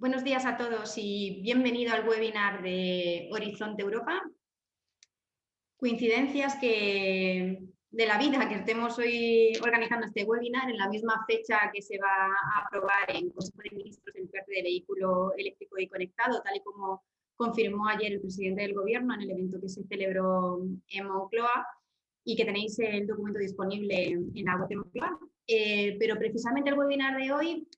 Buenos días a todos y bienvenido al webinar de Horizonte Europa. Coincidencias de la vida que estemos hoy organizando este webinar en la misma fecha que se va a aprobar en Consejo de Ministros el PERTE de vehículo eléctrico y conectado, tal y como confirmó ayer el presidente del Gobierno en el evento que se celebró en Moncloa y que tenéis el documento disponible en la web de Moncloa. Pero precisamente el webinar de hoy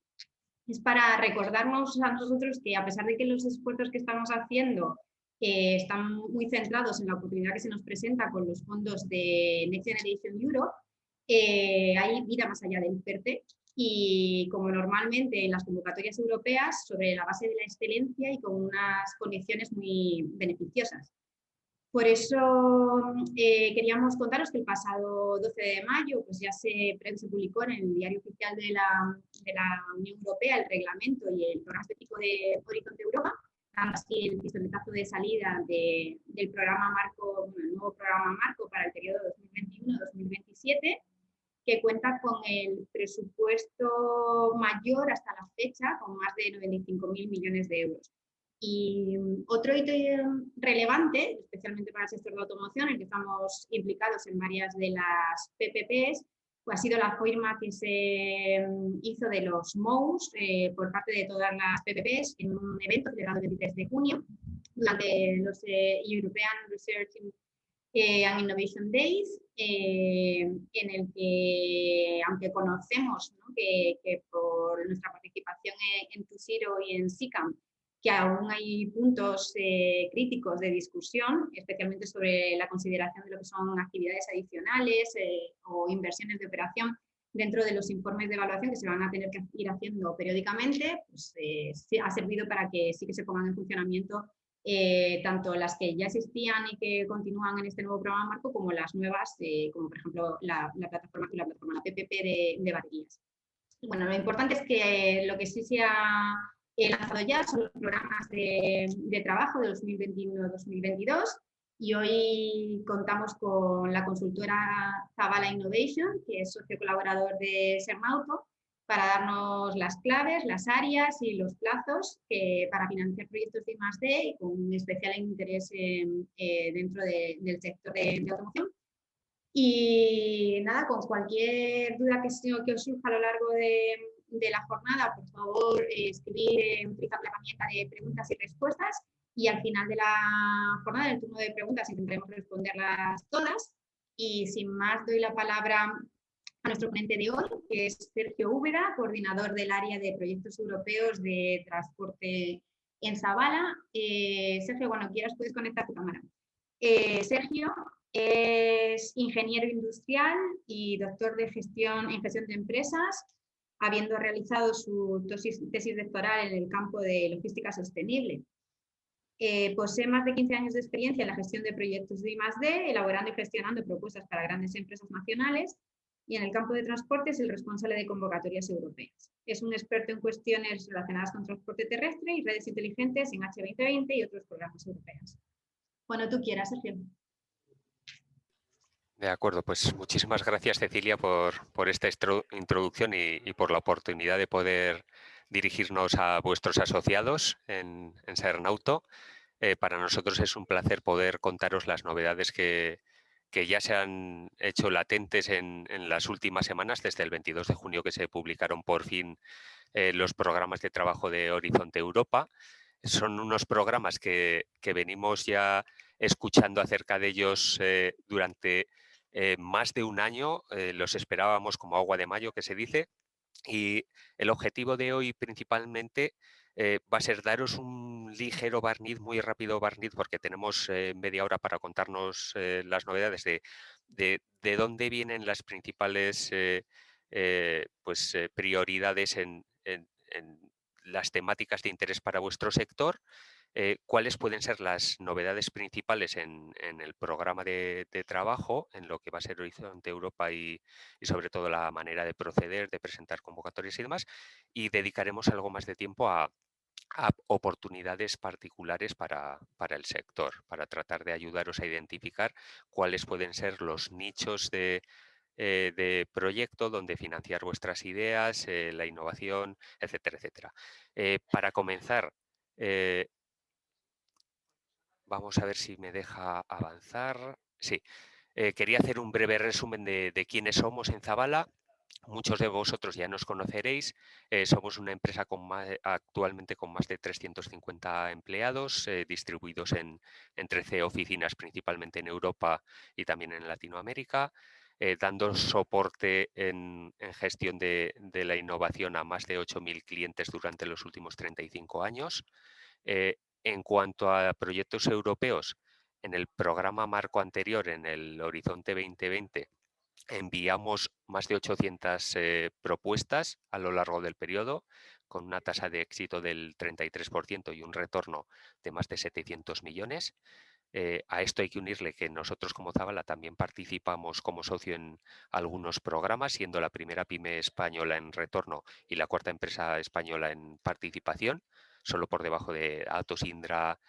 es para recordarnos a nosotros que, a pesar de que los esfuerzos que estamos haciendo están muy centrados en la oportunidad que se nos presenta con los fondos de Next Generation Europe, hay vida más allá del PERTE y, como normalmente en las convocatorias europeas, sobre la base de la excelencia y con unas condiciones muy beneficiosas. Por eso queríamos contaros que el pasado 12 de mayo pues ya se publicó en el Diario Oficial de la Unión Europea el reglamento y el programa específico de Horizonte Europa, dando así el pistoletazo de salida del programa marco, el nuevo programa marco para el periodo 2021-2027, que cuenta con el presupuesto mayor hasta la fecha, con más de 95.000 millones de euros. Y otro hito relevante, especialmente para el sector de automoción, en el que estamos implicados en varias de las PPPs, pues ha sido la firma que se hizo de los MOUs por parte de todas las PPPs en un evento celebrado el 23 de junio durante los European Research and Innovation Days, en el que, aunque conocemos, ¿no?, que por nuestra participación en TUSIRO y en SICAM, que aún hay puntos críticos de discusión, especialmente sobre la consideración de lo que son actividades adicionales o inversiones de operación dentro de los informes de evaluación que se van a tener que ir haciendo periódicamente, pues ha servido para que sí que se pongan en funcionamiento tanto las que ya existían y que continúan en este nuevo programa marco, como las nuevas, como por ejemplo la plataforma PPP de baterías. Bueno, lo importante es que lo que sí se ha lanzado ya son los programas de trabajo de 2021-2022, y hoy contamos con la consultora Zavala Innovation, que es socio colaborador de Sermauto, para darnos las claves, las áreas y los plazos para financiar proyectos de I+D, y con un especial interés dentro del sector de automoción. Y nada, con cualquier duda que os surja a lo largo de la jornada, por favor, escribir utilizando la herramienta de preguntas y respuestas, y al final de la jornada, en el turno de preguntas, intentaremos responderlas todas. Y sin más, doy la palabra a nuestro ponente de hoy, que es Sergio Úbeda, coordinador del área de proyectos europeos de transporte en Zavala. Sergio, cuando quieras puedes conectar tu cámara. Sergio es ingeniero industrial y doctor en gestión de empresas, habiendo realizado su tesis doctoral en el campo de logística sostenible. Posee más de 15 años de experiencia en la gestión de proyectos de I+D, elaborando y gestionando propuestas para grandes empresas nacionales, y en el campo de transporte es el responsable de convocatorias europeas. Es un experto en cuestiones relacionadas con transporte terrestre y redes inteligentes en H2020 y otros programas europeos. Cuando tú quieras, Sergio. De acuerdo, pues muchísimas gracias, Cecilia, por esta introducción y por la oportunidad de poder dirigirnos a vuestros asociados en Sernauto. Para nosotros es un placer poder contaros las novedades que ya se han hecho latentes en las últimas semanas, desde el 22 de junio que se publicaron por fin los programas de trabajo de Horizonte Europa. Son unos programas que venimos ya escuchando acerca de ellos durante más de un año. Los esperábamos como agua de mayo, que se dice, y el objetivo de hoy principalmente va a ser daros un ligero barniz, muy rápido barniz, porque tenemos media hora para contarnos las novedades de dónde vienen las principales prioridades en las temáticas de interés para vuestro sector, cuáles pueden ser las novedades principales en el programa de trabajo, en lo que va a ser Horizonte Europa y sobre todo la manera de proceder, de presentar convocatorias y demás, y dedicaremos algo más de tiempo a oportunidades particulares para el sector, para tratar de ayudaros a identificar cuáles pueden ser los nichos de de proyecto donde financiar vuestras ideas, la innovación, etcétera, etcétera. Para comenzar, vamos a ver si me deja avanzar. Sí, quería hacer un breve resumen de quiénes somos en Zabala. Muchos de vosotros ya nos conoceréis. Somos una empresa actualmente con más de 350 empleados, distribuidos en 13 oficinas, principalmente en Europa y también en Latinoamérica, dando soporte en gestión de la innovación a más de 8.000 clientes durante los últimos 35 años. En cuanto a proyectos europeos, en el programa marco anterior, en el Horizonte 2020, enviamos más de 800 propuestas a lo largo del periodo, con una tasa de éxito del 33% y un retorno de más de 700 millones. A esto hay que unirle que nosotros como Zabala también participamos como socio en algunos programas, siendo la primera pyme española en retorno y la cuarta empresa española en participación, solo por debajo de Atos, Indra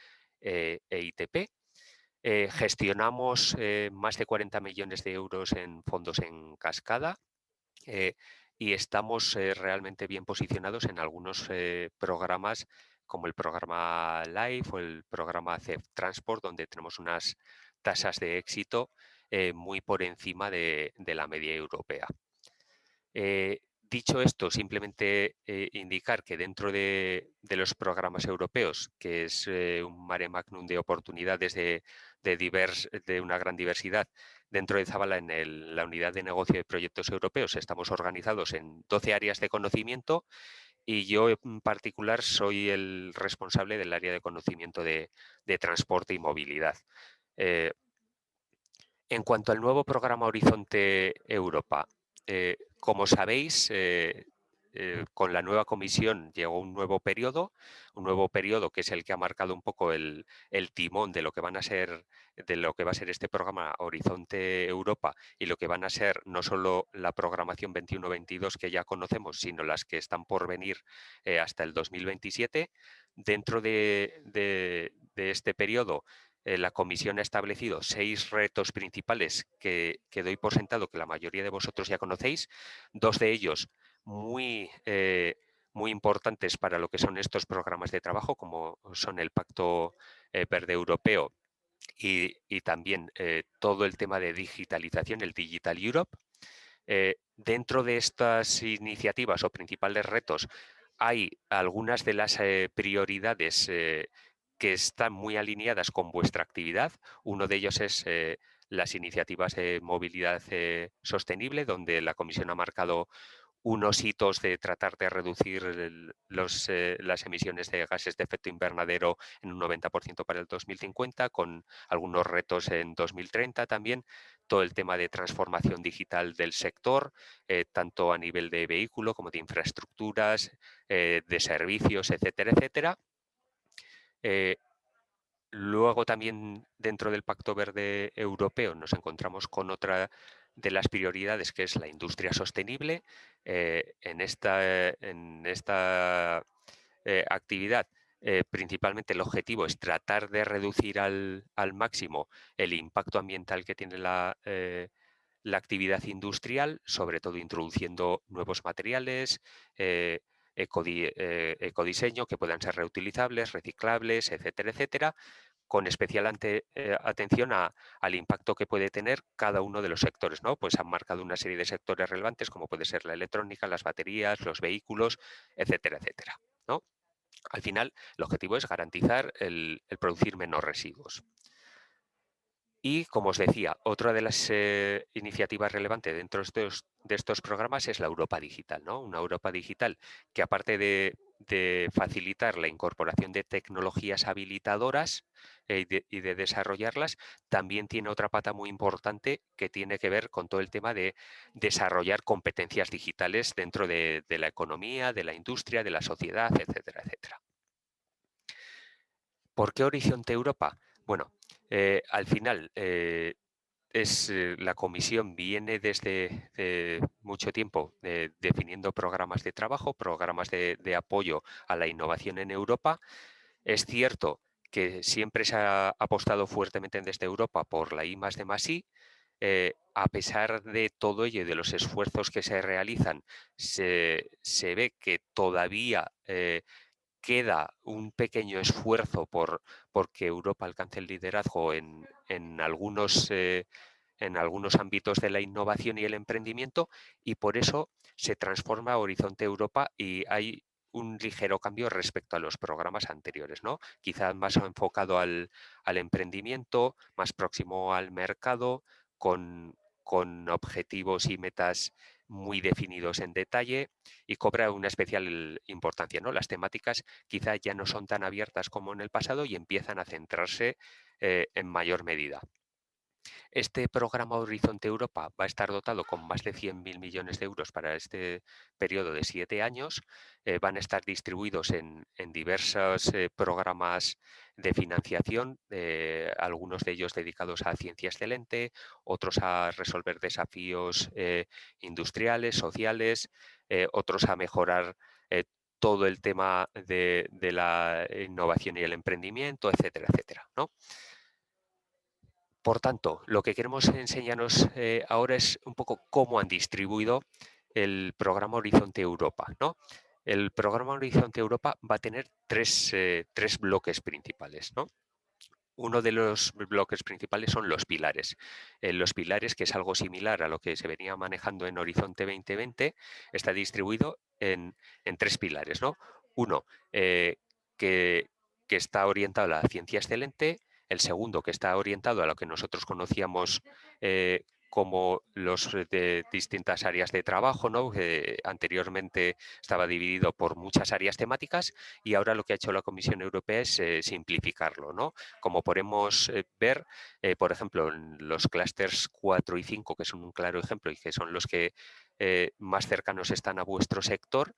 e ITP. Gestionamos más de 40 millones de euros en fondos en cascada, y estamos realmente bien posicionados en algunos programas como el programa LIFE o el programa CEF Transport, donde tenemos unas tasas de éxito muy por encima de la media europea. Dicho esto, simplemente indicar que dentro de los programas europeos, que es un mare magnum de oportunidades de una gran diversidad, dentro de Zabala, en la unidad de negocio de proyectos europeos, estamos organizados en 12 áreas de conocimiento y yo en particular soy el responsable del área de conocimiento de transporte y movilidad. En cuanto al nuevo programa Horizonte Europa, como sabéis, con la nueva comisión llegó un nuevo periodo que es el que ha marcado un poco el timón de lo que van a ser, de lo que va a ser este programa Horizonte Europa y lo que van a ser no solo la programación 21-22 que ya conocemos, sino las que están por venir hasta el 2027. Dentro de este periodo, la comisión ha establecido 6 retos principales que doy por sentado que la mayoría de vosotros ya conocéis. 2 de ellos muy importantes para lo que son estos programas de trabajo, como son el Pacto Verde Europeo y también todo el tema de digitalización, el Digital Europe. Dentro de estas iniciativas o principales retos hay algunas de las prioridades que están muy alineadas con vuestra actividad. Uno de ellos es las iniciativas de movilidad sostenible, donde la Comisión ha marcado unos hitos de tratar de reducir las emisiones de gases de efecto invernadero en un 90% para el 2050, con algunos retos en 2030 también. Todo el tema de transformación digital del sector, tanto a nivel de vehículo como de infraestructuras, de servicios, etcétera, etcétera. Luego también dentro del Pacto Verde Europeo nos encontramos con otra de las prioridades, que es la industria sostenible. En esta actividad, principalmente el objetivo es tratar de reducir al máximo el impacto ambiental que tiene la actividad industrial, sobre todo introduciendo nuevos materiales, ecodiseño que puedan ser reutilizables, reciclables, etcétera, etcétera, con especial atención al impacto que puede tener cada uno de los sectores, ¿no? Pues han marcado una serie de sectores relevantes como puede ser la electrónica, las baterías, los vehículos, etcétera, etcétera, ¿no? Al final, el objetivo es garantizar el producir menos residuos. Y, como os decía, otra de las iniciativas relevantes dentro de estos programas es la Europa Digital, ¿no? Una Europa Digital que, aparte de facilitar la incorporación de tecnologías habilitadoras y de desarrollarlas, también tiene otra pata muy importante que tiene que ver con todo el tema de desarrollar competencias digitales dentro de la economía, de la industria, de la sociedad, etcétera, etcétera. ¿Por qué Horizonte Europa? Bueno, al final la comisión viene desde mucho tiempo definiendo programas de trabajo, programas de apoyo a la innovación en Europa. Es cierto que siempre se ha apostado fuertemente desde Europa por la I+D+I. a pesar de todo ello y de los esfuerzos que se realizan, se ve que todavía queda un pequeño esfuerzo porque Europa alcance el liderazgo en algunos ámbitos de la innovación y el emprendimiento, y por eso se transforma Horizonte Europa y hay un ligero cambio respecto a los programas anteriores, ¿no? Quizás más enfocado al emprendimiento, más próximo al mercado, con objetivos y metas muy definidos en detalle, y cobra una especial importancia, ¿no? Las temáticas quizás ya no son tan abiertas como en el pasado y empiezan a centrarse en mayor medida. Este programa Horizonte Europa va a estar dotado con más de 100.000 millones de euros para este periodo de 7 años. Van a estar distribuidos en diversos programas de financiación, algunos de ellos dedicados a ciencia excelente, otros a resolver desafíos industriales, sociales, otros a mejorar todo el tema de la innovación y el emprendimiento, etcétera, etcétera, ¿no? Por tanto, lo que queremos enseñarnos ahora es un poco cómo han distribuido el programa Horizonte Europa, ¿no? El programa Horizonte Europa va a tener tres bloques principales, ¿no? Uno de los bloques principales son los pilares. Los pilares, que es algo similar a lo que se venía manejando en Horizonte 2020, está distribuido en tres pilares, ¿no? Uno, que, que está orientado a la ciencia excelente. El segundo, que está orientado a lo que nosotros conocíamos como los de distintas áreas de trabajo, ¿no? Que anteriormente estaba dividido por muchas áreas temáticas, y ahora lo que ha hecho la Comisión Europea es simplificarlo, ¿no? Como podemos ver, por ejemplo, en los clústeres 4 y 5, que son un claro ejemplo y que son los que más cercanos están a vuestro sector,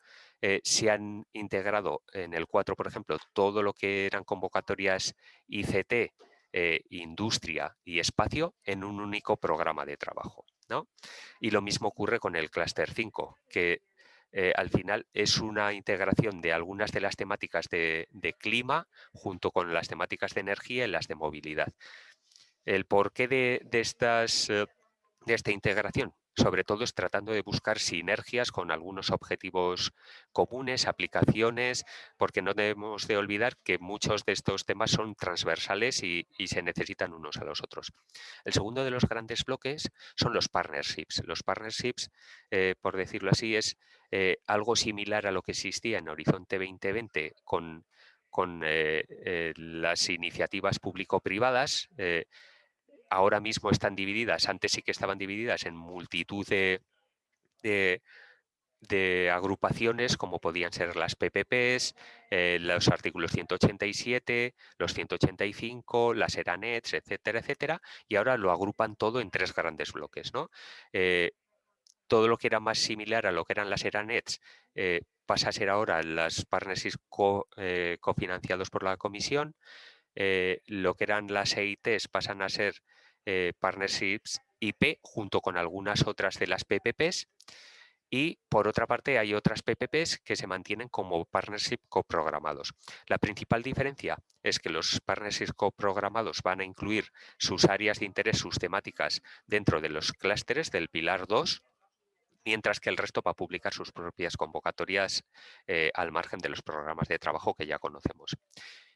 se han integrado en el 4, por ejemplo, todo lo que eran convocatorias ICT, industria y espacio en un único programa de trabajo, ¿no? Y lo mismo ocurre con el clúster 5, que al final es una integración de algunas de las temáticas de clima junto con las temáticas de energía y las de movilidad. El porqué de esta integración, sobre todo, es tratando de buscar sinergias con algunos objetivos comunes, aplicaciones, porque no debemos de olvidar que muchos de estos temas son transversales y se necesitan unos a los otros. El segundo de los grandes bloques son los partnerships. Los partnerships, por decirlo así, es algo similar a lo que existía en Horizonte 2020 con las iniciativas público-privadas. Ahora mismo están divididas, antes sí que estaban divididas en multitud de, de agrupaciones, como podían ser las PPPs, los artículos 187, los 185, las ERANETs, etcétera, etcétera, y ahora lo agrupan todo en tres grandes bloques, ¿no? Todo lo que era más similar a lo que eran las ERANETs pasa a ser ahora las partnerships cofinanciados por la Comisión. Lo que eran las EITs pasan a ser partnerships IP junto con algunas otras de las PPPs, y por otra parte hay otras PPPs que se mantienen como partnership coprogramados. La principal diferencia es que los partnerships coprogramados van a incluir sus áreas de interés, sus temáticas dentro de los clústeres del pilar 2, mientras que el resto va a publicar sus propias convocatorias al margen de los programas de trabajo que ya conocemos.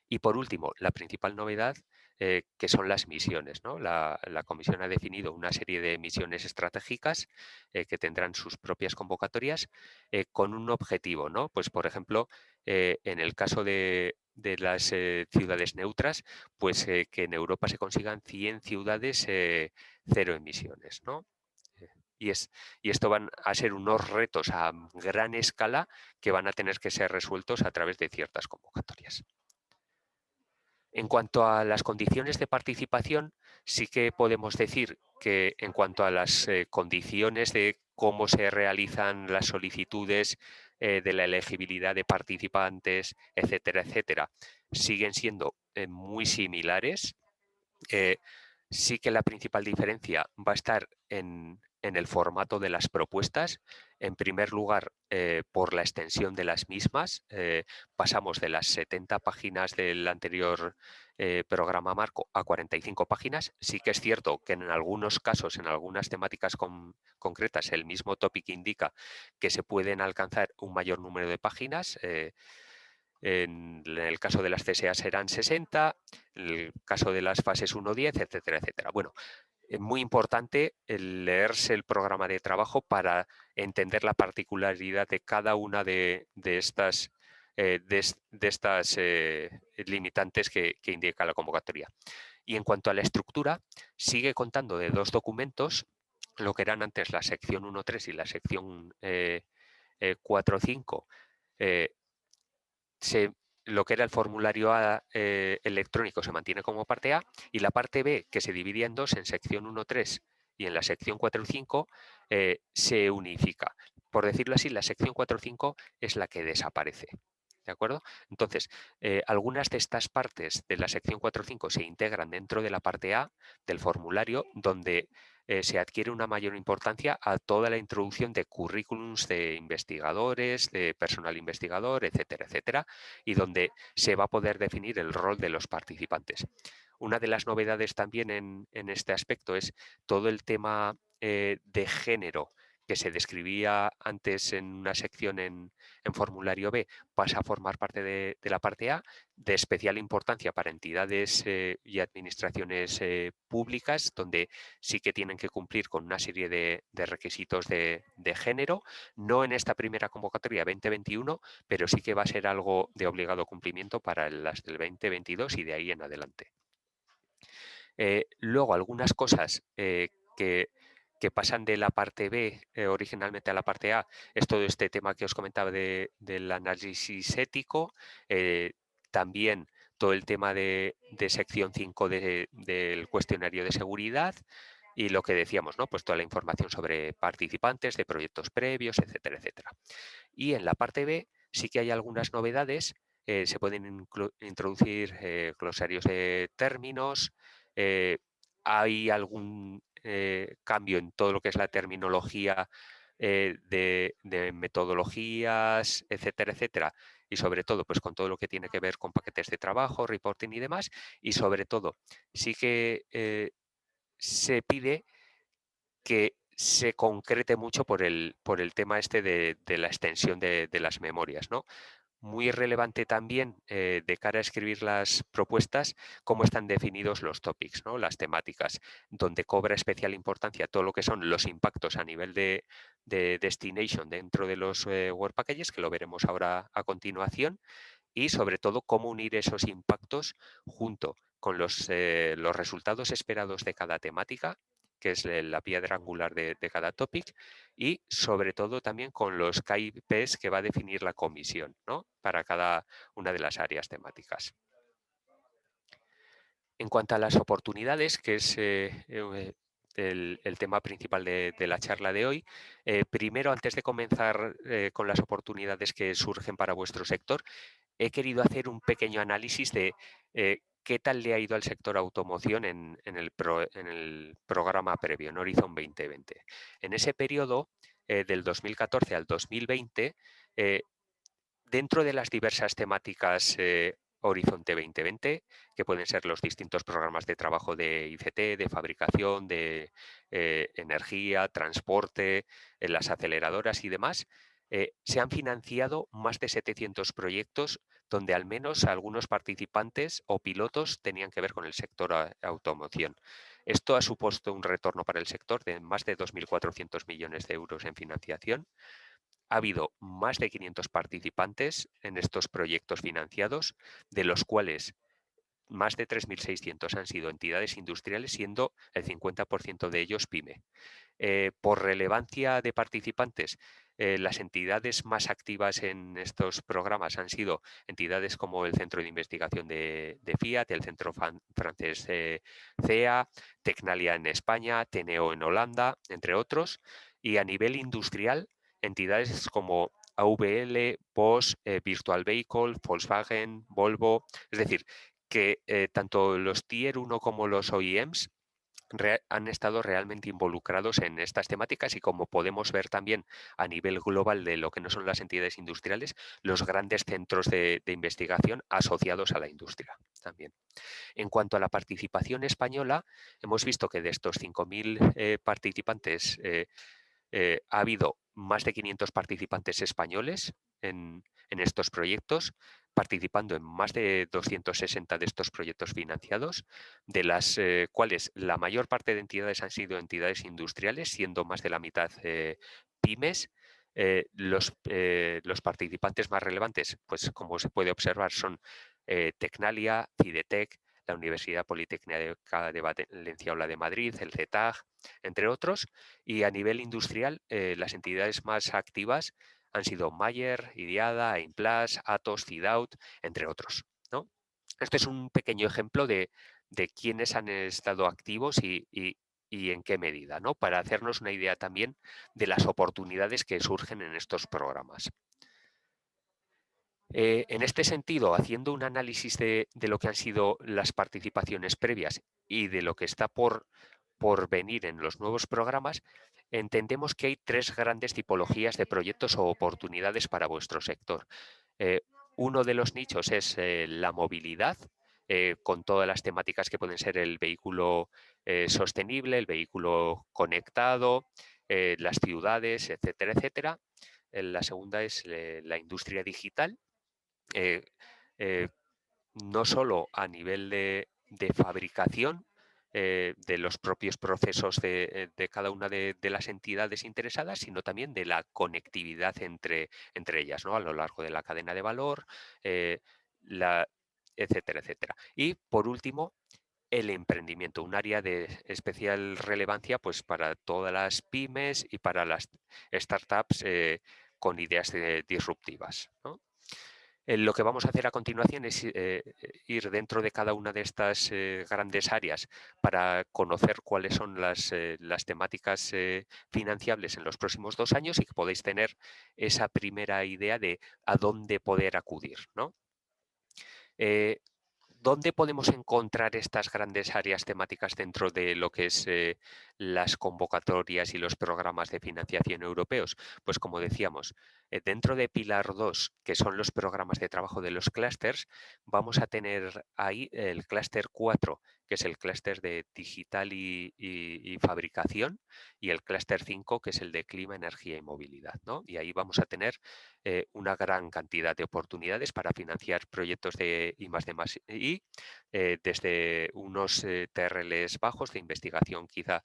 Y por último, la principal novedad, que son las misiones, ¿no? La Comisión ha definido una serie de misiones estratégicas que tendrán sus propias convocatorias con un objetivo, ¿no? Pues, por ejemplo, en el caso de las ciudades neutras, pues que en Europa se consigan 100 ciudades cero emisiones, ¿no? Y, y esto van a ser unos retos a gran escala que van a tener que ser resueltos a través de ciertas convocatorias. En cuanto a las condiciones de participación, sí que podemos decir que en cuanto a las condiciones de cómo se realizan las solicitudes, de la elegibilidad de participantes, etcétera, etcétera, siguen siendo muy similares. Sí que la principal diferencia va a estar en en el formato de las propuestas. En primer lugar, por la extensión de las mismas. Pasamos de las 70 páginas del anterior programa marco a 45 páginas. Sí que es cierto que en algunos casos, en algunas temáticas concretas, el mismo topic indica que se pueden alcanzar un mayor número de páginas. En el caso de las CSA serán 60, en el caso de las fases 1, 10, etcétera, etcétera. Bueno, es muy importante el leerse el programa de trabajo para entender la particularidad de cada una de estas, limitantes que indica la convocatoria. Y en cuanto a la estructura, sigue contando de 2 documentos, lo que eran antes la sección 1.3 y la sección 4.5. Lo que era el formulario A electrónico se mantiene como parte A, y la parte B, que se dividía en dos, en sección 1.3 y en la sección 4.5, se unifica. Por decirlo así, la sección 4.5 es la que desaparece. ¿De acuerdo? Entonces, algunas de estas partes de la sección 4.5 se integran dentro de la parte A del formulario, donde se adquiere una mayor importancia a toda la introducción de currículums de investigadores, de personal investigador, etcétera, etcétera, y donde se va a poder definir el rol de los participantes. Una de las novedades también en este aspecto es todo el tema de género que se describía antes en una sección en formulario B, pasa a formar parte de la parte A, de especial importancia para entidades y administraciones públicas, donde sí que tienen que cumplir con una serie de requisitos de género, no en esta primera convocatoria 2021, pero sí que va a ser algo de obligado cumplimiento para las del 2022 y de ahí en adelante. Luego, algunas cosas que pasan de la parte B originalmente a la parte A, es todo este tema que os comentaba del análisis ético, también todo el tema de sección 5 del cuestionario de seguridad, y lo que decíamos, ¿no? Pues toda la información sobre participantes, de proyectos previos, etcétera, etcétera. Y en la parte B sí que hay algunas novedades. Se pueden introducir glosarios de términos, hay algún cambio en todo lo que es la terminología de metodologías, etcétera, etcétera, y sobre todo pues con todo lo que tiene que ver con paquetes de trabajo, reporting y demás, y sobre todo sí que se pide que se concrete mucho por el tema este de la extensión de las memorias, ¿no? Muy relevante también de cara a escribir las propuestas, cómo están definidos los topics, ¿no? Las temáticas, donde cobra especial importancia todo lo que son los impactos a nivel de destination dentro de los Work Packages, que lo veremos ahora a continuación, y sobre todo cómo unir esos impactos junto con los resultados esperados de cada temática, que es la piedra angular de cada topic, y sobre todo también con los KPIs que va a definir la comisión, ¿no? Para cada una de las áreas temáticas. En cuanto a las oportunidades, que es el tema principal de la charla de hoy, primero, antes de comenzar con las oportunidades que surgen para vuestro sector, he querido hacer un pequeño análisis de qué tal le ha ido al sector automoción en el programa previo, en Horizon 2020. En ese periodo, del 2014 al 2020, dentro de las diversas temáticas Horizonte 2020, que pueden ser los distintos programas de trabajo de ICT, de fabricación, de energía, transporte, las aceleradoras y demás, se han financiado más de 700 proyectos donde al menos algunos participantes o pilotos tenían que ver con el sector automoción. Esto ha supuesto un retorno para el sector de más de 2.400 millones de euros en financiación. Ha habido más de 500 participantes en estos proyectos financiados, de los cuales más de 3.600 han sido entidades industriales, siendo el 50% de ellos PYME. Por relevancia de participantes, las entidades más activas en estos programas han sido entidades como el Centro de Investigación de Fiat, el Centro francés CEA, Tecnalia en España, Teneo en Holanda, entre otros. Y a nivel industrial, entidades como AVL, Bosch, Virtual Vehicle, Volkswagen, Volvo, es decir, que tanto los Tier 1 como los OEMs han estado realmente involucrados en estas temáticas y, como podemos ver también a nivel global de lo que no son las entidades industriales, los grandes centros de investigación asociados a la industria también. En cuanto a la participación española, hemos visto que de estos 5.000 participantes ha habido más de 500 participantes españoles en estos proyectos, participando en más de 260 de estos proyectos financiados, de las cuales la mayor parte de entidades han sido entidades industriales, siendo más de la mitad pymes. Los participantes más relevantes, pues como se puede observar, son Tecnalia, Cidetec, la Universidad Politécnica de Valencia o la de Madrid, el CETAG, entre otros. Y a nivel industrial, las entidades más activas han sido Mayer, Idiada, Aimplas, Atos, Cidaut, entre otros, ¿no? Este es un pequeño ejemplo de quiénes han estado activos y en qué medida, ¿no? Para hacernos una idea también de las oportunidades que surgen en estos programas. En este sentido, haciendo un análisis de lo que han sido las participaciones previas y de lo que está por venir en los nuevos programas, entendemos que hay tres grandes tipologías de proyectos o oportunidades para vuestro sector. Eh, Uno de los nichos es la movilidad, con todas las temáticas que pueden ser el vehículo sostenible, el vehículo conectado, las ciudades, etcétera, etcétera. La segunda es la industria digital, eh, eh, no solo a nivel de fabricación de los propios procesos de cada una de las entidades interesadas, sino también de la conectividad entre ellas, ¿no? A lo largo de la cadena de valor, eh, etcétera, etcétera. Y por último, el emprendimiento, un área de especial relevancia pues, para todas las pymes y para las startups con ideas disruptivas, ¿no? Lo que vamos a hacer a continuación es ir dentro de cada una de estas grandes áreas para conocer cuáles son las temáticas financiables en los próximos 2 años y que podéis tener esa primera idea de a dónde poder acudir, ¿no? Eh, ¿Dónde podemos encontrar estas grandes áreas temáticas dentro de lo que es las convocatorias y los programas de financiación europeos? Pues como decíamos, dentro de Pilar 2, que son los programas de trabajo de los clústeres, vamos a tener ahí el clúster 4, que es el clúster de digital y fabricación, y el clúster 5, que es el de clima, energía y movilidad, ¿no? Y ahí vamos a tener una gran cantidad de oportunidades para financiar proyectos de I+D+I, desde unos TRLs bajos de investigación quizá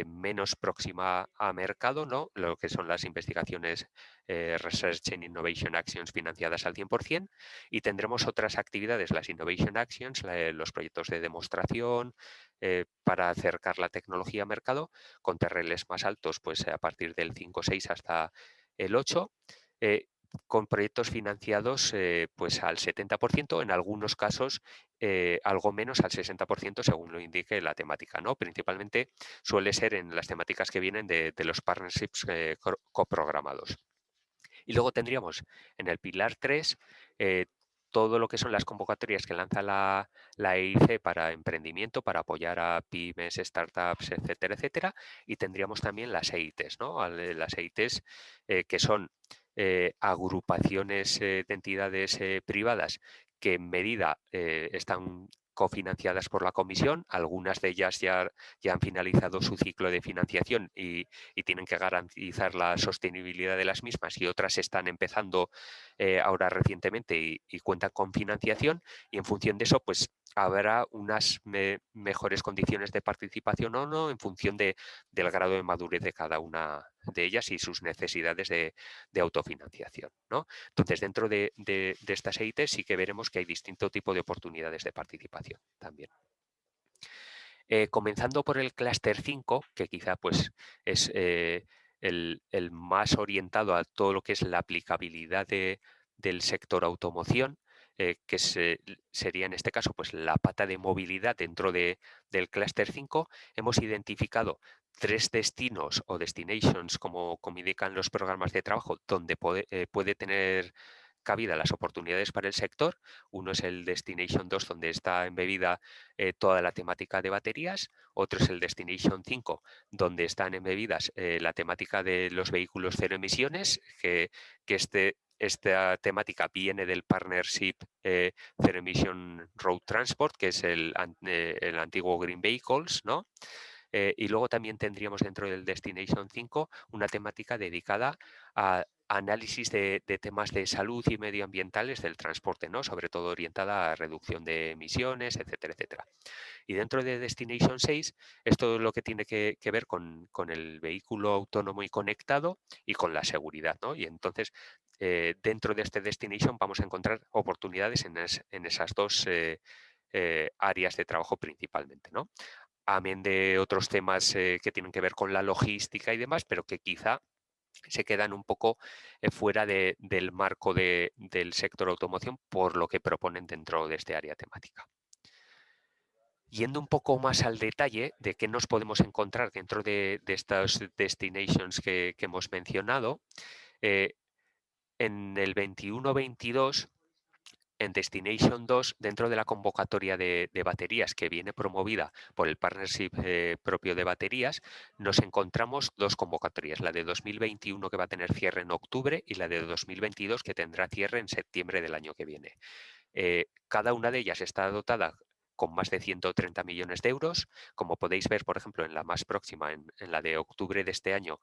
menos próxima a mercado, ¿no? Lo que son las investigaciones Research and Innovation Actions financiadas al 100%, y tendremos otras actividades, las Innovation Actions, los proyectos de demostración para acercar la tecnología a mercado, con TRLs más altos, pues a partir del 5, 6 hasta el 8, con proyectos financiados pues al 70%, en algunos casos algo menos, al 60%, según lo indique la temática, ¿no? Principalmente suele ser en las temáticas que vienen de los partnerships coprogramados. Y luego tendríamos en el pilar 3 todo lo que son las convocatorias que lanza la EIC para emprendimiento, para apoyar a pymes, startups, etcétera, etcétera. Y tendríamos también las EITs, ¿no? Las EITs que son agrupaciones de entidades privadas que en medida están cofinanciadas por la Comisión. Algunas de ellas ya han finalizado su ciclo de financiación y tienen que garantizar la sostenibilidad de las mismas, y otras están empezando ahora recientemente y cuentan con financiación, y en función de eso pues habrá unas mejores condiciones de participación o no en función del grado de madurez de cada una de ellas y sus necesidades de autofinanciación, ¿no? Entonces, dentro de estas EITs sí que veremos que hay distinto tipo de oportunidades de participación también. Comenzando por el clúster 5, que quizá pues, es el más orientado a todo lo que es la aplicabilidad del sector automoción, que sería en este caso pues, la pata de movilidad dentro del clúster 5, hemos identificado 3 destinos o destinations, como indican los programas de trabajo, donde puede tener cabida las oportunidades para el sector. Uno es el Destination 2, donde está embebida toda la temática de baterías. Otro es el Destination 5, donde están embebidas la temática de los vehículos cero emisiones, que esta temática viene del Partnership Zero Emission Road Transport, que es el antiguo Green Vehicles, ¿no? Y luego también tendríamos dentro del Destination 5 una temática dedicada a análisis de temas de salud y medioambientales del transporte, ¿no? Sobre todo orientada a reducción de emisiones, etcétera, etcétera. Y dentro de Destination 6 es todo lo que tiene que ver con el vehículo autónomo y conectado y con la seguridad, ¿no? Y entonces, dentro de este Destination vamos a encontrar oportunidades en esas dos áreas de trabajo principalmente, ¿no? Amén de otros temas que tienen que ver con la logística y demás, pero que quizá se quedan un poco fuera del marco del sector automoción por lo que proponen dentro de este área temática. Yendo un poco más al detalle de qué nos podemos encontrar dentro de estas destinations que hemos mencionado, en el 21-22, en Destination 2, dentro de la convocatoria de baterías que viene promovida por el Partnership propio de baterías, nos encontramos dos convocatorias, la de 2021 que va a tener cierre en octubre y la de 2022 que tendrá cierre en septiembre del año que viene. Cada una de ellas está dotada con más de 130 millones de euros. Como podéis ver, por ejemplo, en la más próxima, en la de octubre de este año,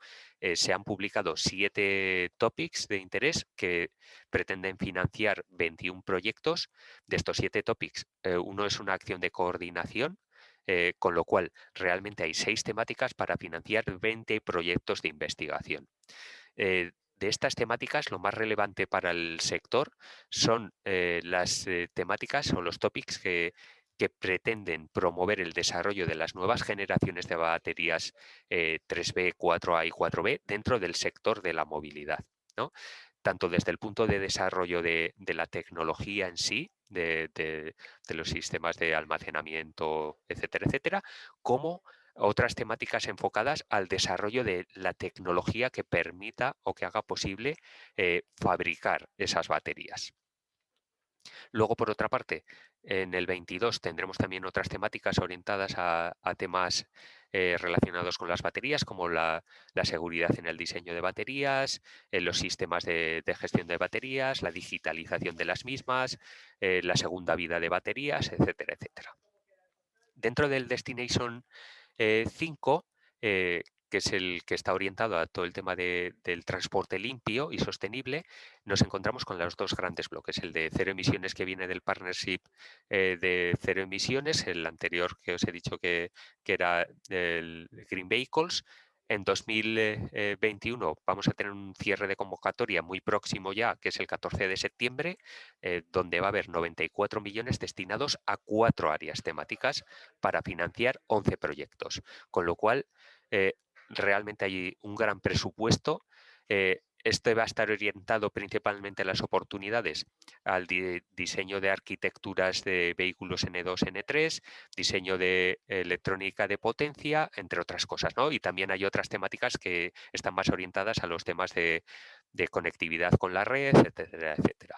se han publicado 7 topics de interés que pretenden financiar 21 proyectos. De estos 7 topics, uno es una acción de coordinación, con lo cual realmente hay 6 temáticas para financiar 20 proyectos de investigación. De estas temáticas, lo más relevante para el sector son las temáticas o los topics que pretenden promover el desarrollo de las nuevas generaciones de baterías 3B, 4A y 4B dentro del sector de la movilidad, ¿no? Tanto desde el punto de desarrollo de la tecnología en sí, de los sistemas de almacenamiento, etcétera, etcétera, como otras temáticas enfocadas al desarrollo de la tecnología que permita o que haga posible fabricar esas baterías. Luego, por otra parte, en el 22 tendremos también otras temáticas orientadas a temas relacionados con las baterías, como la seguridad en el diseño de baterías, los sistemas de gestión de baterías, la digitalización de las mismas, la segunda vida de baterías, etcétera, etcétera. Dentro del Destination 5, que es el que está orientado a todo el tema del transporte limpio y sostenible, nos encontramos con los dos grandes bloques, el de cero emisiones que viene del Partnership de cero emisiones, el anterior que os he dicho que era el Green Vehicles. En 2021 vamos a tener un cierre de convocatoria muy próximo ya, que es el 14 de septiembre, donde va a haber 94 millones destinados a 4 áreas temáticas para financiar 11 proyectos, con lo cual realmente hay un gran presupuesto. Este va a estar orientado principalmente a las oportunidades al diseño de arquitecturas de vehículos N2, N3, diseño de electrónica de potencia, entre otras cosas, ¿no? Y también hay otras temáticas que están más orientadas a los temas de conectividad con la red, etcétera, etcétera.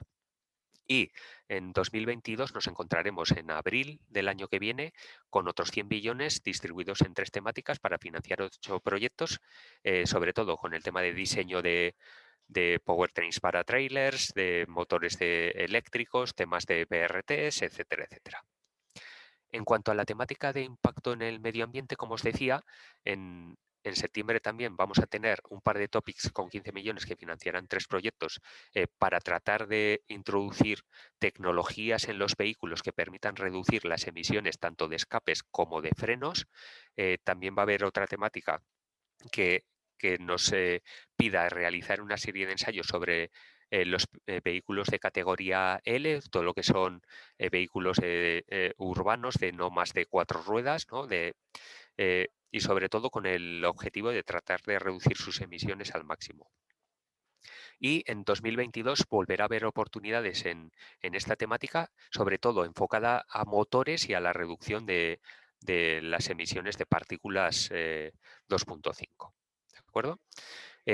Y en 2022 nos encontraremos en abril del año que viene con otros 100 billones distribuidos en 3 temáticas para financiar 8 proyectos, sobre todo con el tema de diseño de powertrains para trailers, de motores eléctricos, temas de BRTs, etcétera, etcétera. En cuanto a la temática de impacto en el medio ambiente, como os decía, en septiembre también vamos a tener un par de topics con 15 millones que financiarán 3 proyectos para tratar de introducir tecnologías en los vehículos que permitan reducir las emisiones tanto de escapes como de frenos. También va a haber otra temática que nos pida realizar una serie de ensayos sobre los vehículos de categoría L, todo lo que son vehículos urbanos de no más de 4 ruedas, ¿no? Y sobre todo con el objetivo de tratar de reducir sus emisiones al máximo. Y en 2022 volverá a haber oportunidades en esta temática, sobre todo enfocada a motores y a la reducción de las emisiones de partículas 2.5. ¿De acuerdo?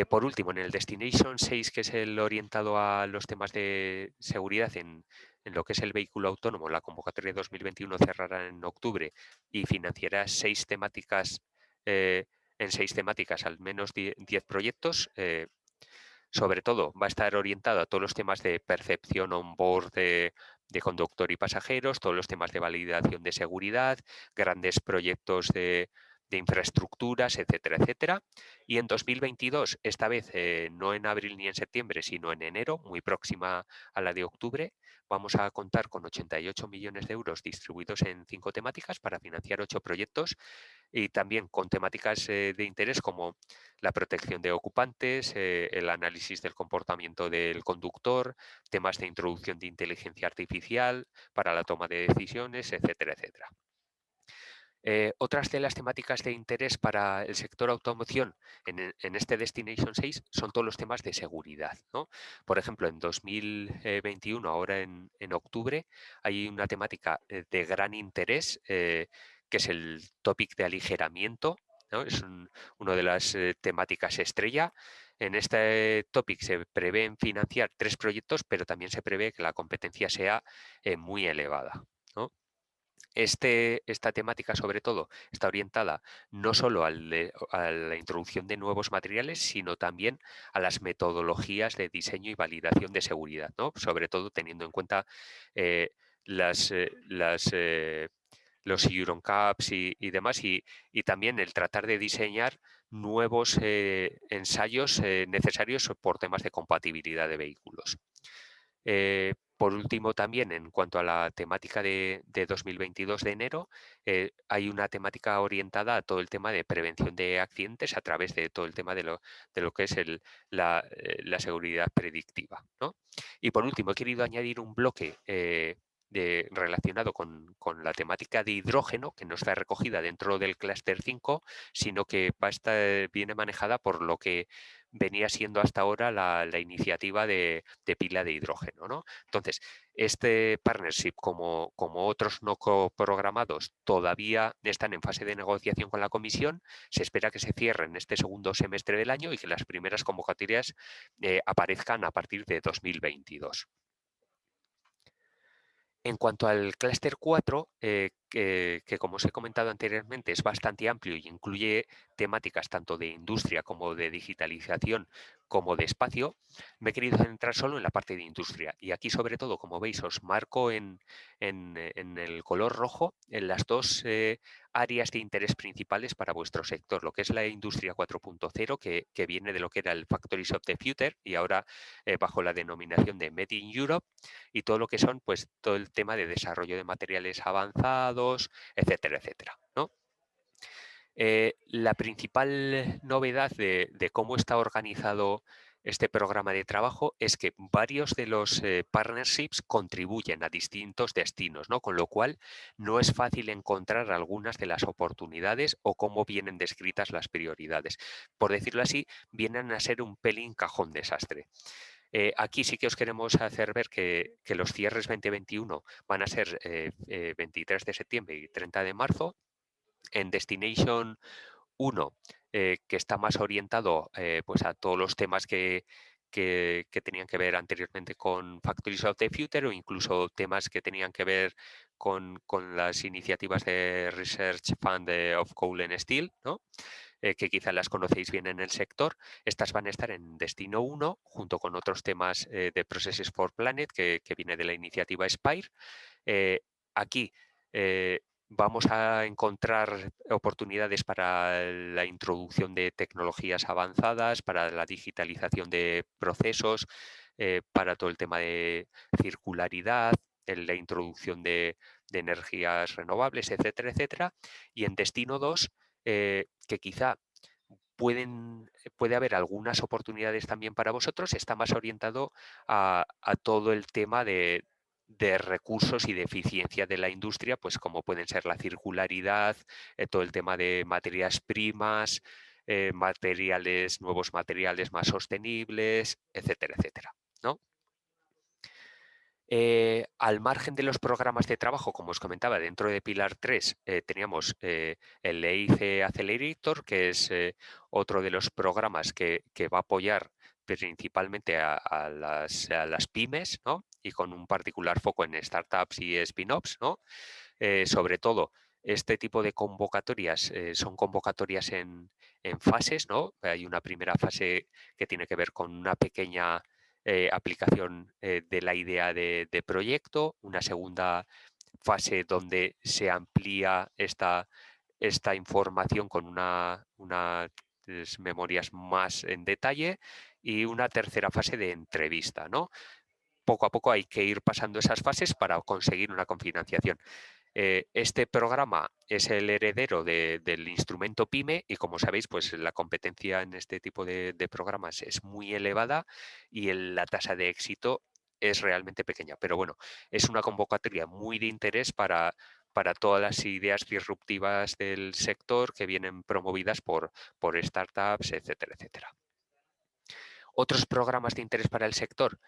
Por último, en el Destination 6, que es el orientado a los temas de seguridad en lo que es el vehículo autónomo, la convocatoria de 2021 cerrará en octubre y financiará 6 temáticas, en 6 temáticas al menos 10 proyectos. Sobre todo va a estar orientado a todos los temas de percepción on-board de conductor y pasajeros, todos los temas de validación de seguridad, grandes proyectos de infraestructuras, etcétera, etcétera. Y en 2022, esta vez no en abril ni en septiembre, sino en enero, muy próxima a la de octubre, vamos a contar con 88 millones de euros distribuidos en 5 temáticas para financiar 8 proyectos y también con temáticas de interés como la protección de ocupantes, el análisis del comportamiento del conductor, temas de introducción de inteligencia artificial para la toma de decisiones, etcétera, etcétera. Otras de las temáticas de interés para el sector automoción en este Destination 6 son todos los temas de seguridad, ¿no? Por ejemplo, en 2021, ahora en octubre, hay una temática de gran interés que es el topic de aligeramiento, ¿no? Es una de las temáticas estrella. En este topic se prevén financiar 3 proyectos, pero también se prevé que la competencia sea muy elevada, ¿no? Esta temática, sobre todo, está orientada no solo a la introducción de nuevos materiales, sino también a las metodologías de diseño y validación de seguridad, ¿no? Sobre todo teniendo en cuenta eh, las, eh, las, eh, los EuronCaps y demás, y también el tratar de diseñar nuevos ensayos necesarios por temas de compatibilidad de vehículos. Por último, también en cuanto a la temática de 2022 de enero, hay una temática orientada a todo el tema de prevención de accidentes a través de todo el tema de lo que es la seguridad predictiva, ¿no? Y por último, he querido añadir un bloque relacionado con la temática de hidrógeno, que no está recogida dentro del clúster 5, sino que viene manejada por lo que venía siendo hasta ahora la iniciativa de pila de hidrógeno, ¿no? Entonces, este partnership, como otros no coprogramados, todavía están en fase de negociación con la Comisión. Se espera que se cierren este segundo semestre del año y que las primeras convocatorias aparezcan a partir de 2022. En cuanto al clúster 4, que como os he comentado anteriormente es bastante amplio y incluye temáticas tanto de industria como de digitalización como de espacio, me he querido centrar solo en la parte de industria. Y aquí, sobre todo, como veis, os marco en el color rojo en las dos áreas de interés principales para vuestro sector, lo que es la industria 4.0, que viene de lo que era el Factories of the Future y ahora bajo la denominación de Made in Europe, y todo lo que son, pues, todo el tema de desarrollo de materiales avanzados, etcétera, etcétera, ¿no? La principal novedad de cómo está organizado este programa de trabajo es que varios de los partnerships contribuyen a distintos destinos, ¿no? Con lo cual no es fácil encontrar algunas de las oportunidades o cómo vienen descritas las prioridades. Por decirlo así, vienen a ser un pelín cajón desastre. Aquí sí que os queremos hacer ver que los cierres 2021 van a ser 23 de septiembre y 30 de marzo. En Destination 1, que está más orientado pues a todos los temas que tenían que ver anteriormente con Factories of the Future o incluso temas que tenían que ver con las iniciativas de Research Fund of Coal and Steel, ¿no? Que quizá las conocéis bien en el sector. Estas van a estar en Destino 1 junto con otros temas de Processes for Planet que viene de la iniciativa Spire. Aquí vamos a encontrar oportunidades para la introducción de tecnologías avanzadas, para la digitalización de procesos, para todo el tema de circularidad, en la introducción de energías renovables, etcétera, etcétera. Y en Destino 2, que quizá puede haber algunas oportunidades también para vosotros, está más orientado a todo el tema de recursos y de eficiencia de la industria, pues como pueden ser la circularidad, todo el tema de materias primas, nuevos materiales más sostenibles, etcétera, etcétera, ¿no? Al margen de los programas de trabajo, como os comentaba, dentro de Pilar 3 teníamos el EIC Accelerator, que es otro de los programas que va a apoyar principalmente a las pymes, ¿no? Y con un particular foco en startups y spin-offs, ¿no? Sobre todo, este tipo de convocatorias son convocatorias en fases, ¿no? Hay una primera fase que tiene que ver con una pequeña aplicación de la idea de proyecto, una segunda fase donde se amplía esta información con unas memorias más en detalle y una tercera fase de entrevista, ¿no? Poco a poco hay que ir pasando esas fases para conseguir una confinanciación. Este programa es el heredero del instrumento PYME y, como sabéis, pues la competencia en este tipo de programas es muy elevada y la tasa de éxito es realmente pequeña. Pero bueno, es una convocatoria muy de interés para todas las ideas disruptivas del sector que vienen promovidas por startups, etcétera, etcétera. Otros programas de interés para el sector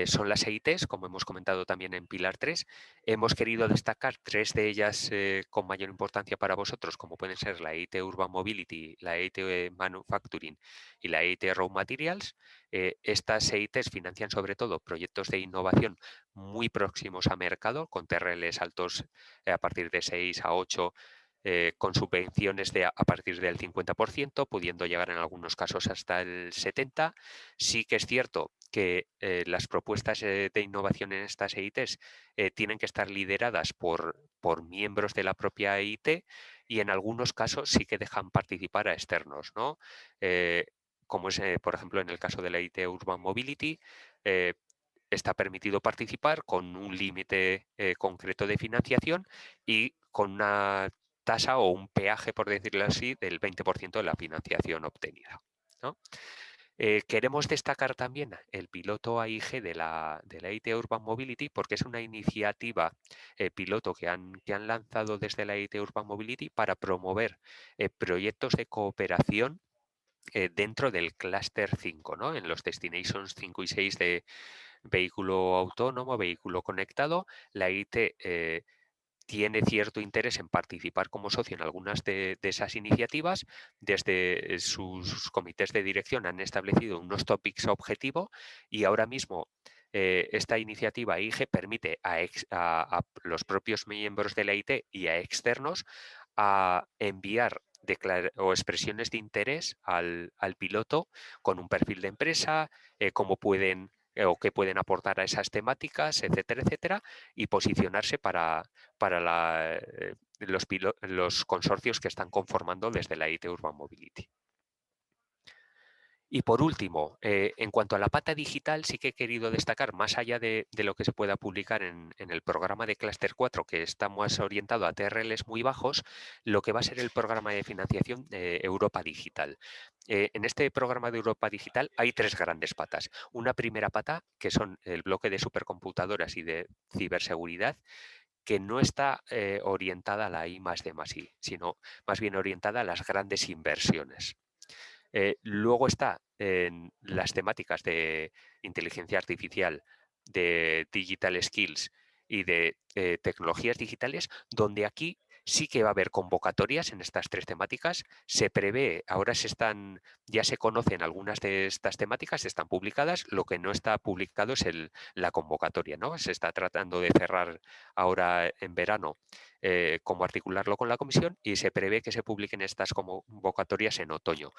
son las EITs, como hemos comentado también en Pilar 3. Hemos querido destacar 3 de ellas con mayor importancia para vosotros, como pueden ser la EIT Urban Mobility, la EIT Manufacturing y la EIT Raw Materials. Estas EITs financian sobre todo proyectos de innovación muy próximos a mercado, con TRLs altos a partir de 6 a 8, con subvenciones a partir del 50%, pudiendo llegar en algunos casos hasta el 70%. Sí que es cierto que las propuestas de innovación en estas EITs tienen que estar lideradas por miembros de la propia EIT y en algunos casos sí que dejan participar a externos, ¿no? Como es, por ejemplo, en el caso de la EIT Urban Mobility, está permitido participar con un límite concreto de financiación y con una tasa o un peaje, por decirlo así, del 20% de la financiación obtenida, ¿no? Queremos destacar también el piloto AIG de la EIT Urban Mobility porque es una iniciativa piloto que han lanzado desde la EIT Urban Mobility para promover proyectos de cooperación dentro del clúster 5, ¿no? En los destinations 5 y 6 de vehículo autónomo, vehículo conectado. La EIT tiene cierto interés en participar como socio en algunas de esas iniciativas. Desde sus comités de dirección han establecido unos topics objetivo y ahora mismo esta iniciativa IGE permite a los propios miembros de la IT y a externos a enviar o expresiones de interés al piloto con un perfil de empresa, cómo pueden o qué pueden aportar a esas temáticas, etcétera, etcétera, y posicionarse para los consorcios que están conformando desde la IT Urban Mobility. Y por último, en cuanto a la pata digital, sí que he querido destacar, más allá de lo que se pueda publicar en el programa de Cluster 4, que está más orientado a TRLs muy bajos, lo que va a ser el programa de financiación de Europa Digital. En este programa de Europa Digital hay 3 grandes patas. Una primera pata, que son el bloque de supercomputadoras y de ciberseguridad, que no está orientada a la I+D+I, sino más bien orientada a las grandes inversiones. Luego está en las temáticas de inteligencia artificial, de digital skills y de tecnologías digitales, donde aquí sí que va a haber convocatorias en estas 3 temáticas. Se prevé, ahora ya se conocen algunas de estas temáticas, están publicadas, lo que no está publicado es la convocatoria, ¿no? Se está tratando de cerrar ahora en verano cómo articularlo con la comisión y se prevé que se publiquen estas convocatorias en otoño,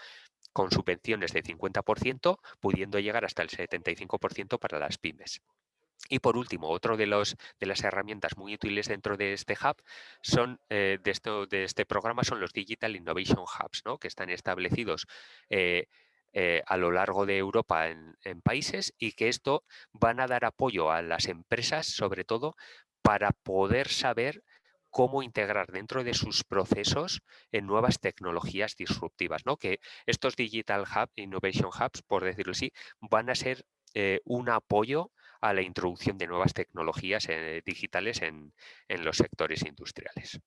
con subvenciones de 50%, pudiendo llegar hasta el 75% para las pymes. Y por último, otro de las herramientas muy útiles dentro de este hub de este programa son los Digital Innovation Hubs, ¿no? Que están establecidos a lo largo de Europa en países y que esto van a dar apoyo a las empresas, sobre todo, para poder saber cómo integrar dentro de sus procesos en nuevas tecnologías disruptivas, ¿no? Que estos Digital Innovation Hubs, por decirlo así, van a ser un apoyo a la introducción de nuevas tecnologías digitales en los sectores industriales.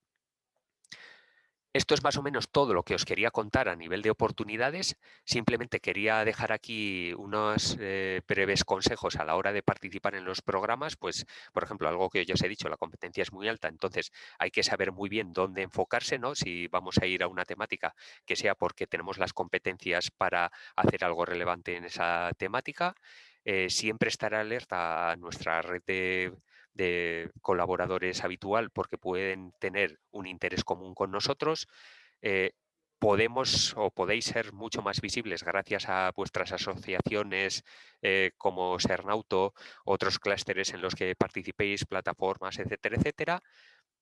Esto es más o menos todo lo que os quería contar a nivel de oportunidades. Simplemente quería dejar aquí unos breves consejos a la hora de participar en los programas. Pues, por ejemplo, algo que ya os he dicho, la competencia es muy alta, entonces hay que saber muy bien dónde enfocarse, ¿no? Si vamos a ir a una temática que sea porque tenemos las competencias para hacer algo relevante en esa temática. Siempre estar alerta a nuestra red de colaboradores habitual porque pueden tener un interés común con nosotros. eh, Podemos o podéis ser mucho más visibles gracias a vuestras asociaciones como Sernauto, otros clústeres en los que participéis, plataformas, etcétera, etcétera.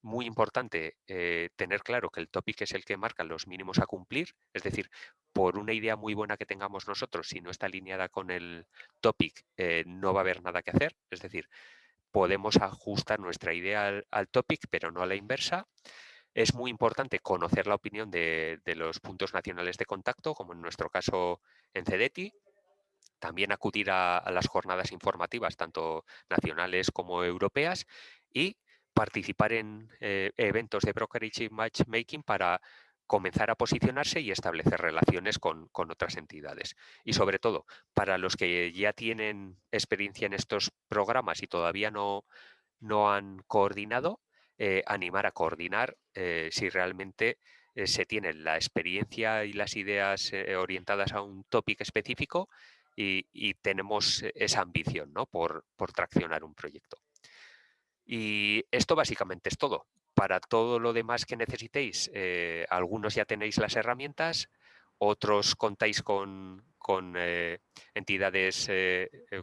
Muy importante tener claro que el topic es el que marca los mínimos a cumplir, es decir, por una idea muy buena que tengamos nosotros, si no está alineada con el topic, no va a haber nada que hacer, es decir, podemos ajustar nuestra idea al topic, pero no a la inversa. Es muy importante conocer la opinión de los puntos nacionales de contacto, como en nuestro caso en CEDETI. También acudir a las jornadas informativas, tanto nacionales como europeas, y participar en eventos de brokerage y matchmaking para comenzar a posicionarse y establecer relaciones con otras entidades. Y sobre todo, para los que ya tienen experiencia en estos programas y todavía no han coordinado, animar a coordinar si realmente se tiene la experiencia y las ideas orientadas a un tópico específico y tenemos esa ambición, ¿no? por traccionar un proyecto. Y esto básicamente es todo. Para todo lo demás que necesitéis, algunos ya tenéis las herramientas, otros contáis con entidades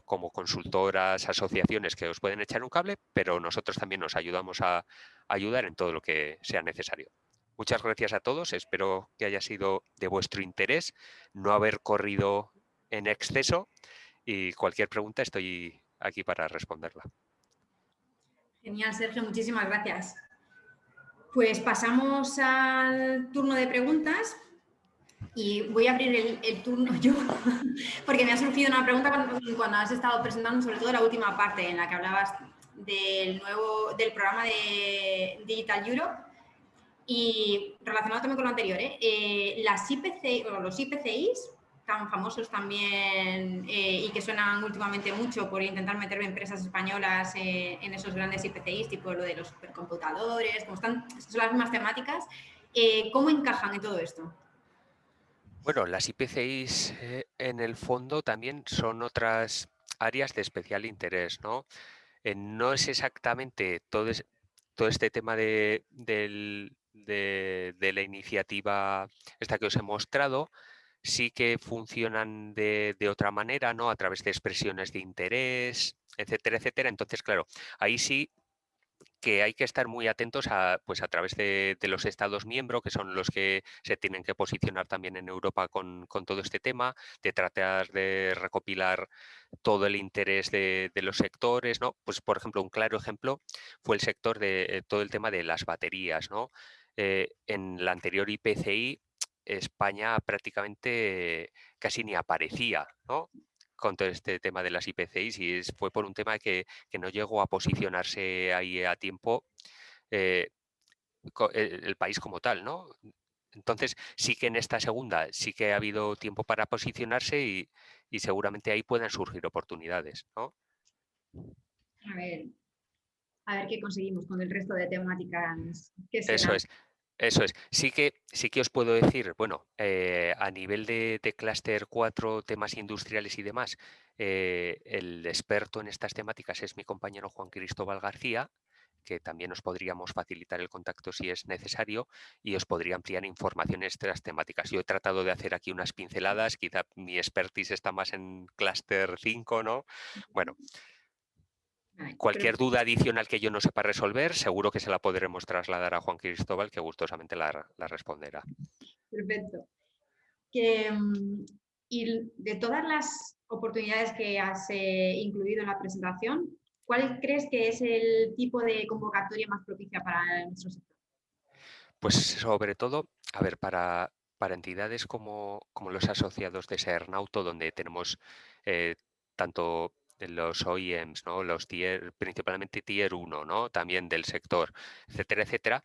como consultoras, asociaciones que os pueden echar un cable, pero nosotros también nos ayudamos a ayudar en todo lo que sea necesario. Muchas gracias a todos, espero que haya sido de vuestro interés, no haber corrido en exceso, y cualquier pregunta estoy aquí para responderla. Genial, Sergio, muchísimas gracias. Pues pasamos al turno de preguntas y voy a abrir el turno yo, porque me ha surgido una pregunta cuando has estado presentando, sobre todo la última parte en la que hablabas del programa de Digital Europe. Y relacionado también con lo anterior, las IPC, o los IPCIs, tan famosos también y que suenan últimamente mucho por intentar meter empresas españolas en esos grandes IPCIs, tipo lo de los supercomputadores, como son las mismas temáticas, ¿cómo encajan en todo esto? Bueno, las IPCIs en el fondo también son otras áreas de especial interés, ¿no? No es exactamente todo este tema de la iniciativa esta que os he mostrado, sí que funcionan de otra manera, ¿no? A través de expresiones de interés, etcétera, etcétera. Entonces, claro, ahí sí que hay que estar muy atentos pues a través de los Estados miembros, que son los que se tienen que posicionar también en Europa con todo este tema, de tratar de recopilar todo el interés de los sectores, ¿no? Pues, por ejemplo, un claro ejemplo fue el sector de todo el tema de las baterías, ¿no? En la anterior IPCI, España prácticamente casi ni aparecía, ¿no? Con todo este tema de las IPCIs, y fue por un tema que no llegó a posicionarse ahí a tiempo eh, el país como tal, ¿no? Entonces, sí que en esta segunda sí que ha habido tiempo para posicionarse y seguramente ahí puedan surgir oportunidades, ¿no? A ver, a ver qué conseguimos con el resto de temáticas que Eso serán. es, eso es. Sí que os puedo decir, bueno, a nivel de clúster 4, temas industriales y demás, el experto en estas temáticas es mi compañero Juan Cristóbal García, que también os podríamos facilitar el contacto si es necesario y os podría ampliar información en estas temáticas. Yo he tratado de hacer aquí unas pinceladas, quizá mi expertise está más en clúster 5, ¿no? Bueno, Vale, cualquier duda adicional que yo no sepa resolver, seguro que se la podremos trasladar a Juan Cristóbal, que gustosamente la responderá. perfecto. Que, y de todas las oportunidades que has incluido en la presentación, ¿cuál crees que es el tipo de convocatoria más propicia para nuestro sector? Pues sobre todo, a ver, para entidades como los asociados de Sernauto, donde tenemos tanto los OEMs, ¿no? Los principalmente tier 1, ¿no? También del sector, etcétera, etcétera.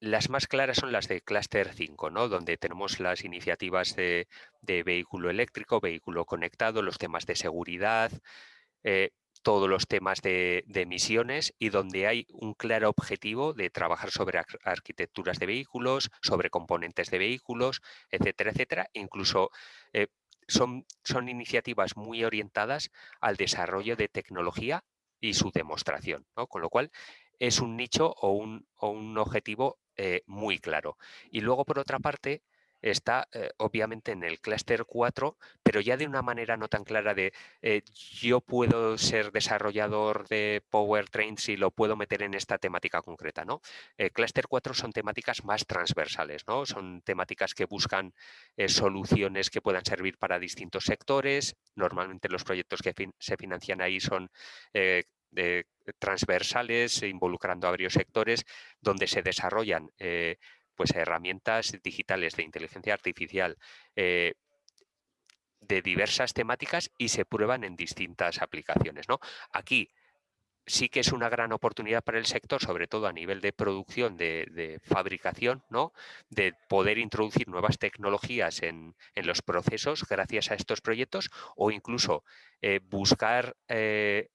Las más claras son las de Clúster 5, ¿no? Donde tenemos las iniciativas de vehículo eléctrico, vehículo conectado, los temas de seguridad, todos los temas de emisiones, y donde hay un claro objetivo de trabajar sobre arquitecturas de vehículos, sobre componentes de vehículos, etcétera, etcétera. Incluso son iniciativas muy orientadas al desarrollo de tecnología y su demostración, ¿no? Con lo cual es un nicho o un objetivo muy claro. Y luego, por otra parte, está obviamente en el clúster 4, pero ya de una manera no tan clara de yo puedo ser desarrollador de powertrains y lo puedo meter en esta temática concreta, ¿no? Clúster 4 son temáticas más transversales, ¿no? Son temáticas que buscan soluciones que puedan servir para distintos sectores. Normalmente los proyectos que se financian ahí son transversales, involucrando a varios sectores, donde se desarrollan pues herramientas digitales de inteligencia artificial de diversas temáticas y se prueban en distintas aplicaciones, ¿no? Aquí sí que es una gran oportunidad para el sector, sobre todo a nivel de producción, de fabricación, ¿no? De poder introducir nuevas tecnologías en los procesos gracias a estos proyectos, o incluso buscar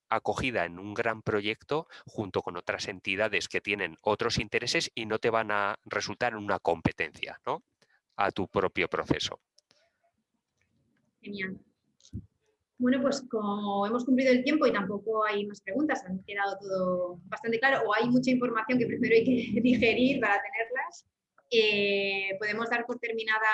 acogida en un gran proyecto junto con otras entidades que tienen otros intereses y no te van a resultar en una competencia, ¿no? A tu propio proceso. Genial. Bueno, pues como hemos cumplido el tiempo y tampoco hay más preguntas, han quedado todo bastante claro, o hay mucha información que primero hay que digerir para tenerlas, podemos dar por terminada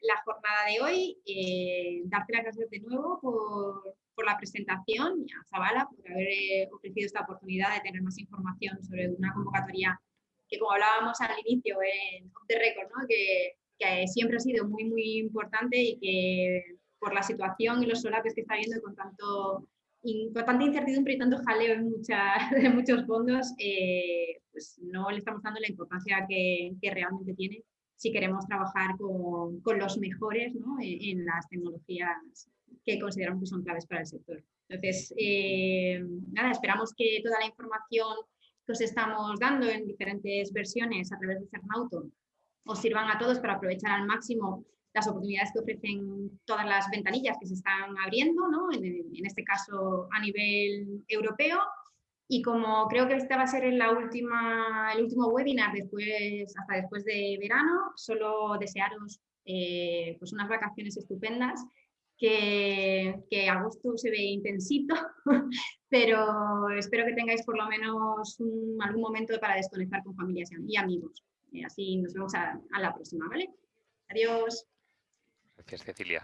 la jornada de hoy. Darte las gracias de nuevo por la presentación, y a Zabala por haber ofrecido esta oportunidad de tener más información sobre una convocatoria que, como hablábamos al inicio en Off the Record, ¿no? que siempre ha sido muy, muy importante, y que por la situación y los solapes que está habiendo con tanta incertidumbre y tanto jaleo en muchos fondos, pues no le estamos dando la importancia que realmente tiene si queremos trabajar con los mejores, ¿no? en las tecnologías que consideramos que son claves para el sector. Entonces, nada, esperamos que toda la información que os estamos dando en diferentes versiones a través de Cernauto os sirvan a todos para aprovechar al máximo las oportunidades que ofrecen todas las ventanillas que se están abriendo, ¿no? en este caso a nivel europeo. Y como creo que esta va a ser el último webinar hasta después de verano, solo desearos pues unas vacaciones estupendas, que agosto se ve intensito, pero espero que tengáis por lo menos algún momento para desconectar con familias y amigos. Así nos vemos a la próxima, ¿vale? Adiós. Gracias, Cecilia.